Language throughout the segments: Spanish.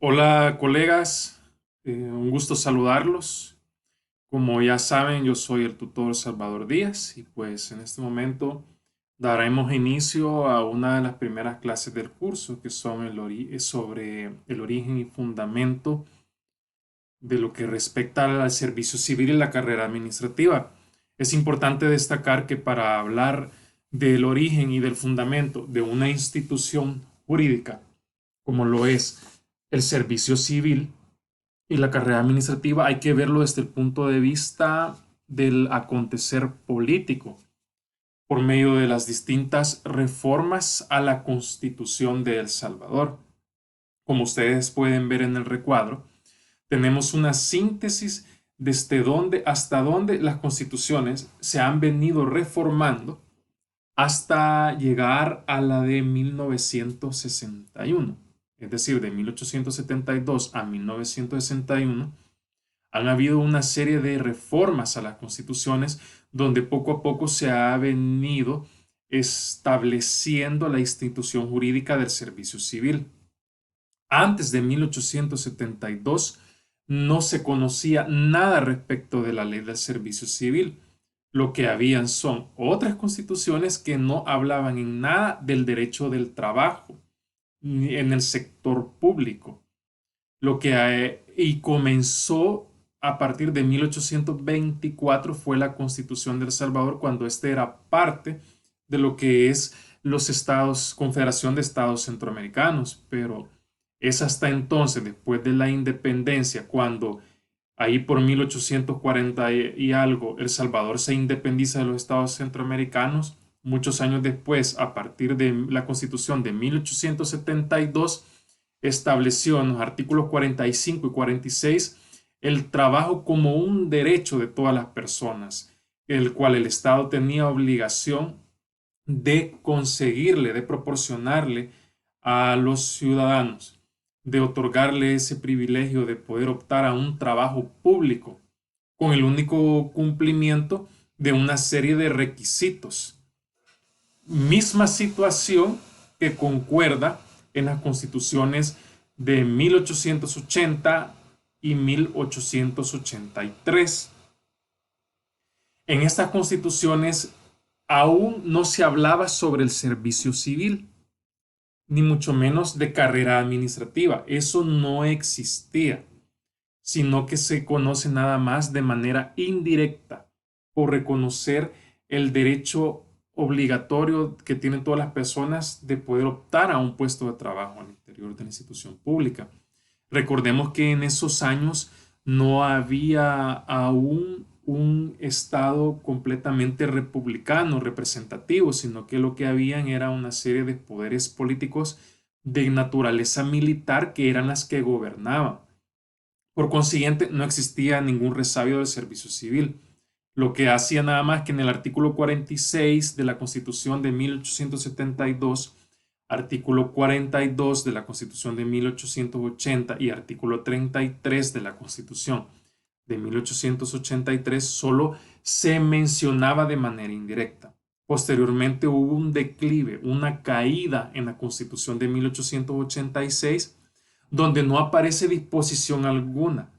Hola colegas, un gusto saludarlos. Como ya saben, yo soy el tutor Salvador Díaz y pues en este momento daremos inicio a una de las primeras clases del curso que son sobre el origen y fundamento de lo que respecta al servicio civil y la carrera administrativa. Es importante destacar que para hablar del origen y del fundamento de una institución jurídica, como lo es el servicio civil y la carrera administrativa, hay que verlo desde el punto de vista del acontecer político por medio de las distintas reformas a la Constitución de El Salvador. Como ustedes pueden ver en el recuadro, tenemos una síntesis desde dónde hasta dónde las constituciones se han venido reformando hasta llegar a la de 1961. Es decir, de 1872 a 1961 han habido una serie de reformas a las constituciones donde poco a poco se ha venido estableciendo la institución jurídica del servicio civil. Antes de 1872 no se conocía nada respecto de la ley del servicio civil. Lo que habían son otras constituciones que no hablaban en nada del derecho del trabajo ni en el sector público. Y comenzó a partir de 1824 fue la Constitución de El Salvador cuando este era parte de lo que es los estados, Confederación de Estados Centroamericanos, pero es hasta entonces, después de la independencia, cuando ahí por 1840 y algo, El Salvador se independiza de los estados centroamericanos. Muchos años después, a partir de la Constitución de 1872, estableció en los artículos 45 y 46 el trabajo como un derecho de todas las personas, el cual el Estado tenía obligación de conseguirle, de proporcionarle a los ciudadanos, de otorgarle ese privilegio de poder optar a un trabajo público con el único cumplimiento de una serie de requisitos. Misma situación que concuerda en las constituciones de 1880 y 1883. En estas constituciones aún no se hablaba sobre el servicio civil, ni mucho menos de carrera administrativa. Eso no existía, sino que se conoce nada más de manera indirecta por reconocer el derecho obligatorio que tienen todas las personas de poder optar a un puesto de trabajo al interior de la institución pública. Recordemos que en esos años no había aún un Estado completamente republicano, representativo, sino que lo que habían era una serie de poderes políticos de naturaleza militar que eran las que gobernaban. Por consiguiente, no existía ningún resabio del servicio civil, lo que hacía nada más que en el artículo 46 de la Constitución de 1872, artículo 42 de la Constitución de 1880 y artículo 33 de la Constitución de 1883 solo se mencionaba de manera indirecta. Posteriormente hubo un declive, una caída en la Constitución de 1886 donde no aparece disposición alguna.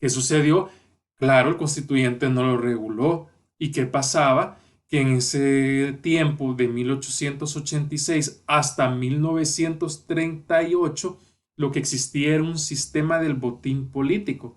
¿Qué sucedió? Claro, el constituyente no lo reguló. ¿Y qué pasaba? Que en ese tiempo de 1886 hasta 1938 lo que existía era un sistema del botín político,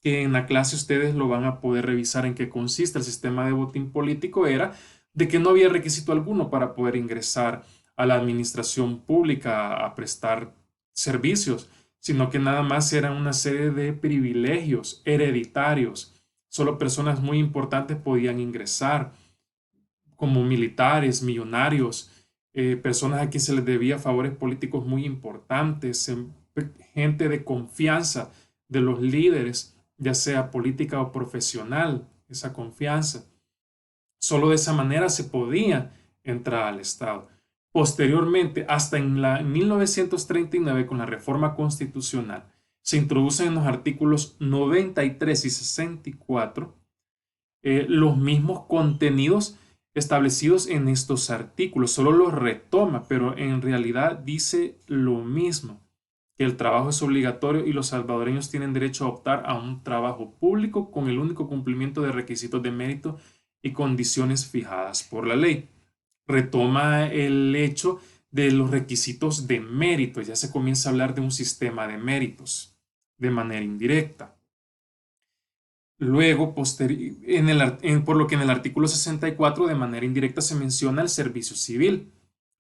que en la clase ustedes lo van a poder revisar en qué consiste. El sistema de botín político era de que no había requisito alguno para poder ingresar a la administración pública a prestar servicios, sino que nada más eran una serie de privilegios hereditarios. Solo personas muy importantes podían ingresar, como militares, millonarios, personas a quienes se les debía favores políticos muy importantes, gente de confianza de los líderes, ya sea política o profesional, esa confianza. Solo de esa manera se podía entrar al Estado. Posteriormente, hasta en 1939, con la reforma constitucional, se introducen en los artículos 93 y 64 los mismos contenidos establecidos en estos artículos. Solo los retoma, pero en realidad dice lo mismo. que el trabajo es obligatorio y los salvadoreños tienen derecho a optar a un trabajo público con el único cumplimiento de requisitos de mérito y condiciones fijadas por la ley. Retoma el hecho de los requisitos de mérito, ya se comienza a hablar de un sistema de méritos de manera indirecta. Luego, por lo que en el artículo 64 de manera indirecta se menciona el servicio civil,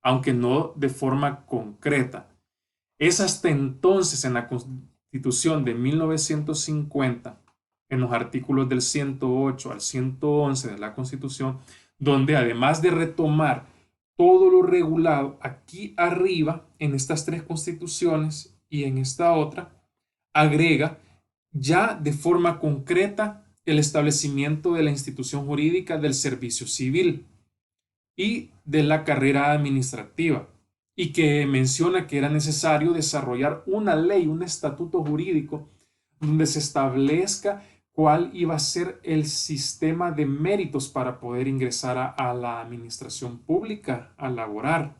aunque no de forma concreta. Es hasta entonces en la Constitución de 1950, en los artículos del 108 al 111 de la Constitución, donde además de retomar todo lo regulado aquí arriba, en estas tres constituciones y en esta otra, agrega ya de forma concreta el establecimiento de la institución jurídica del servicio civil y de la carrera administrativa, y que menciona que era necesario desarrollar una ley, un estatuto jurídico, donde se establezca cuál iba a ser el sistema de méritos para poder ingresar a la administración pública, a laborar.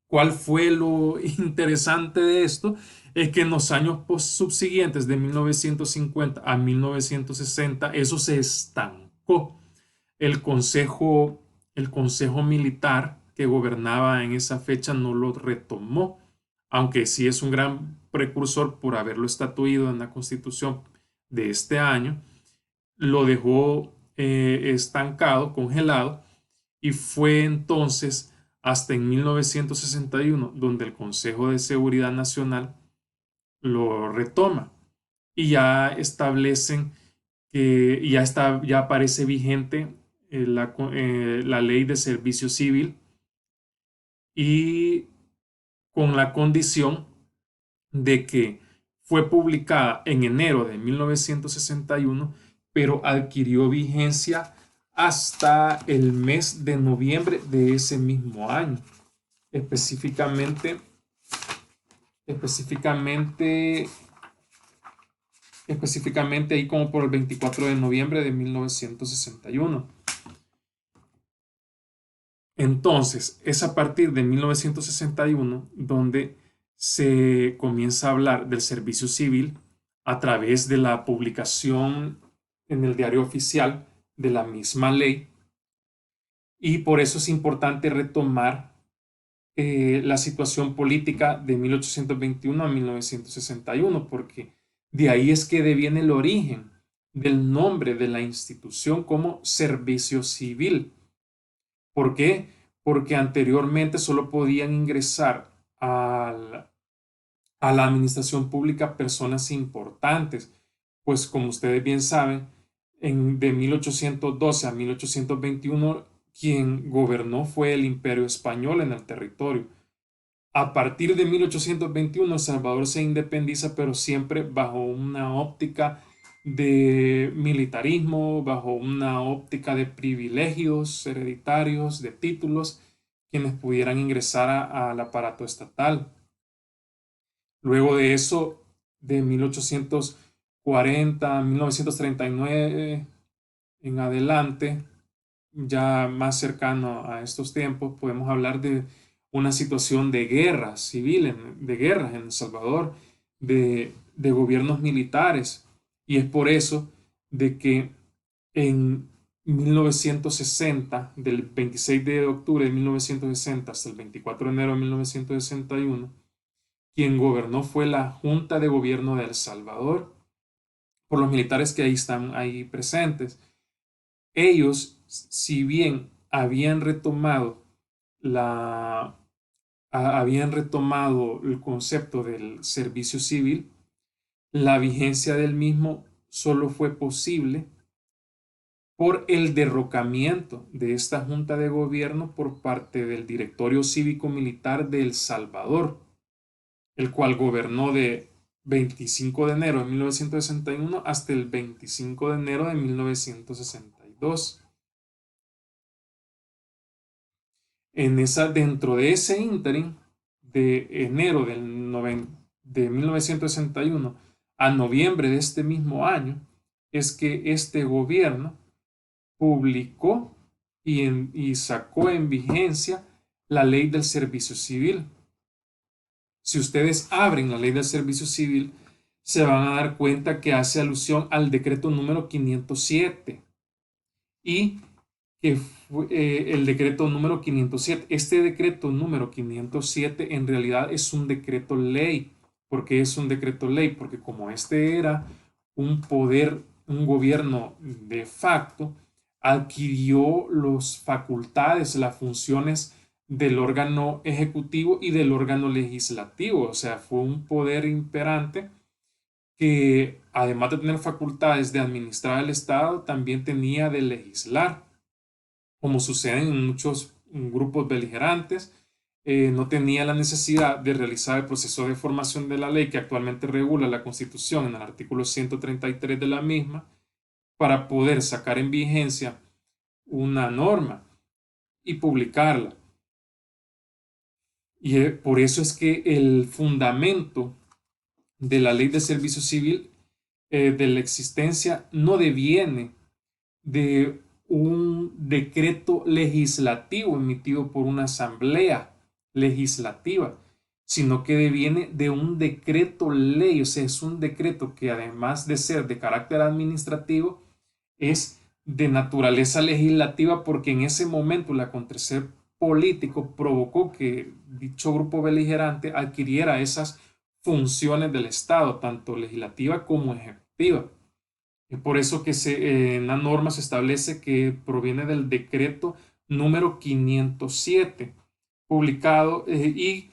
¿Cuál fue lo interesante de esto? Es que en los años subsiguientes, de 1950 a 1960, eso se estancó. El consejo, el consejo militar que gobernaba en esa fecha no lo retomó, aunque sí es un gran precursor por haberlo estatuido en la Constitución de este año, lo dejó estancado, congelado, y fue entonces hasta en 1961 donde el Consejo de Seguridad Nacional lo retoma y ya establecen que ya aparece vigente la ley de servicio civil, y con la condición de que fue publicada en enero de 1961, pero adquirió vigencia hasta el mes de noviembre de ese mismo año. Específicamente, específicamente, específicamente ahí como por el 24 de noviembre de 1961. Entonces, es a partir de 1961 donde se comienza a hablar del servicio civil a través de la publicación en el diario oficial de la misma ley, y por eso es importante retomar la situación política de 1821 a 1961, porque de ahí es que deviene el origen del nombre de la institución como servicio civil. ¿Por qué? Porque anteriormente solo podían ingresar a la administración pública personas importantes, pues como ustedes bien saben, de 1812 a 1821 quien gobernó fue el Imperio Español en el territorio. A partir de 1821 El Salvador se independiza, pero siempre bajo una óptica de militarismo, bajo una óptica de privilegios hereditarios, de títulos, quienes pudieran ingresar al aparato estatal. Luego de eso, de 1840 a 1939 en adelante, ya más cercano a estos tiempos, podemos hablar de una situación de guerra civil, de guerras en El Salvador, de gobiernos militares. Y es por eso de que en 1960, del 26 de octubre de 1960 hasta el 24 de enero de 1961, quien gobernó fue la Junta de Gobierno de El Salvador, por los militares que ahí están ahí presentes. Ellos, si bien habían retomado el concepto del servicio civil, la vigencia del mismo solo fue posible por el derrocamiento de esta Junta de Gobierno por parte del Directorio Cívico Militar de El Salvador, el cual gobernó de 25 de enero de 1961 hasta el 25 de enero de 1962. Dentro de ese ínterin, de enero de 1961 a noviembre de este mismo año, es que este gobierno publicó y sacó en vigencia la ley del servicio civil. Si ustedes abren la ley del servicio civil, se van a dar cuenta que hace alusión al decreto número 507 y que fue el decreto número 507. Este decreto número 507 en realidad es un decreto ley. ¿Por qué es un decreto ley? Porque como este era un poder, un gobierno de facto, adquirió las facultades, las funciones del órgano ejecutivo y del órgano legislativo. O sea, fue un poder imperante que además de tener facultades de administrar el Estado, también tenía de legislar, como sucede en muchos grupos beligerantes. No tenía la necesidad de realizar el proceso de formación de la ley que actualmente regula la Constitución en el artículo 133 de la misma para poder sacar en vigencia una norma y publicarla. Y por eso es que el fundamento de la ley de servicio civil, de la existencia, no deviene de un decreto legislativo emitido por una asamblea legislativa, sino que deviene de un decreto ley. O sea, es un decreto que además de ser de carácter administrativo, es de naturaleza legislativa, porque en ese momento el acontecer político provocó que dicho grupo beligerante adquiriera esas funciones del Estado, tanto legislativa como ejecutiva. Es por eso que en la norma se establece que proviene del decreto número 507, publicado y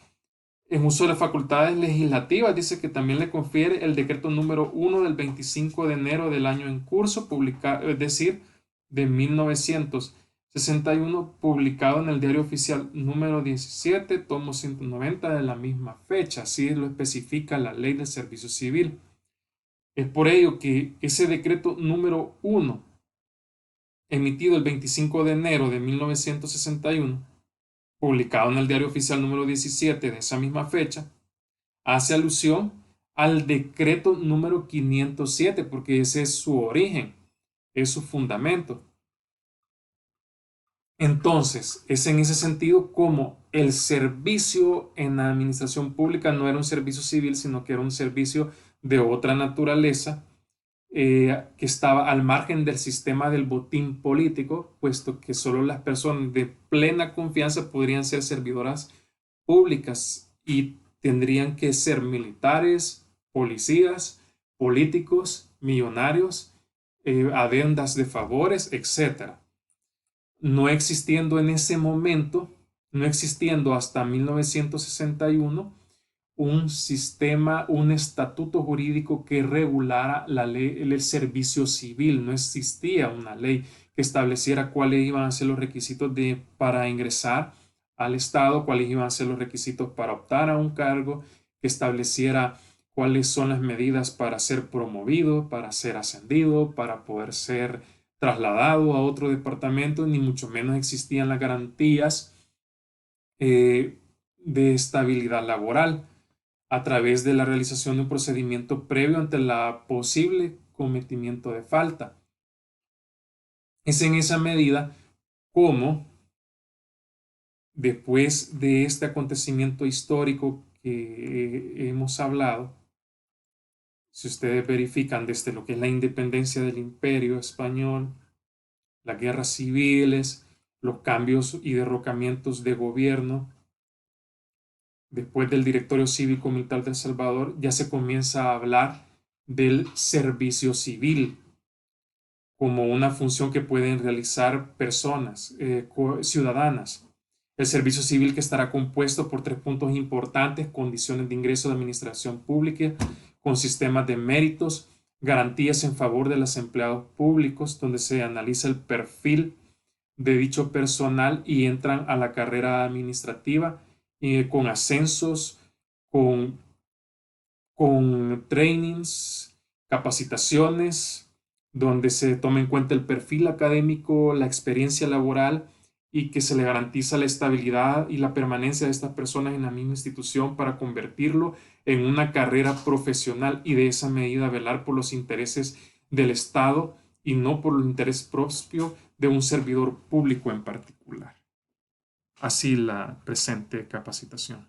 en uso de las facultades legislativas. Dice que también le confiere el decreto número 1 del 25 de enero del año en curso, publicado, es decir, de 1961, publicado en el Diario Oficial número 17, tomo 190 de la misma fecha. Así lo especifica la Ley del Servicio Civil. Es por ello que ese decreto número 1, emitido el 25 de enero de 1961, publicado en el Diario Oficial número 17 de esa misma fecha, hace alusión al decreto número 507, porque ese es su origen, es su fundamento. Entonces, es en ese sentido como el servicio en la administración pública no era un servicio civil, sino que era un servicio de otra naturaleza, que estaba al margen del sistema del botín político, puesto que solo las personas de plena confianza podrían ser servidoras públicas y tendrían que ser militares, policías, políticos, millonarios, adendas de favores, etcétera. No existiendo en ese momento, no existiendo hasta 1961 un sistema, un estatuto jurídico que regulara la ley, el servicio civil. No existía una ley que estableciera cuáles iban a ser los requisitos para ingresar al Estado, cuáles iban a ser los requisitos para optar a un cargo, que estableciera cuáles son las medidas para ser promovido, para ser ascendido, para poder ser trasladado a otro departamento, ni mucho menos existían las garantías de estabilidad laboral a través de la realización de un procedimiento previo ante la posible cometimiento de falta. Es en esa medida como, después de este acontecimiento histórico que hemos hablado, si ustedes verifican desde lo que es la independencia del Imperio Español, las guerras civiles, los cambios y derrocamientos de gobierno, después del Directorio Cívico Militar de El Salvador, ya se comienza a hablar del servicio civil como una función que pueden realizar personas ciudadanas. El servicio civil, que estará compuesto por 3 puntos importantes: condiciones de ingreso de administración pública, con sistemas de méritos, garantías en favor de los empleados públicos, donde se analiza el perfil de dicho personal y entran a la carrera administrativa, con ascensos, con, con trainings, capacitaciones, donde se toma en cuenta el perfil académico, la experiencia laboral, y que se le garantiza la estabilidad y la permanencia de estas personas en la misma institución para convertirlo en una carrera profesional, y de esa medida velar por los intereses del Estado y no por el interés propio de un servidor público en particular. Así la presente capacitación.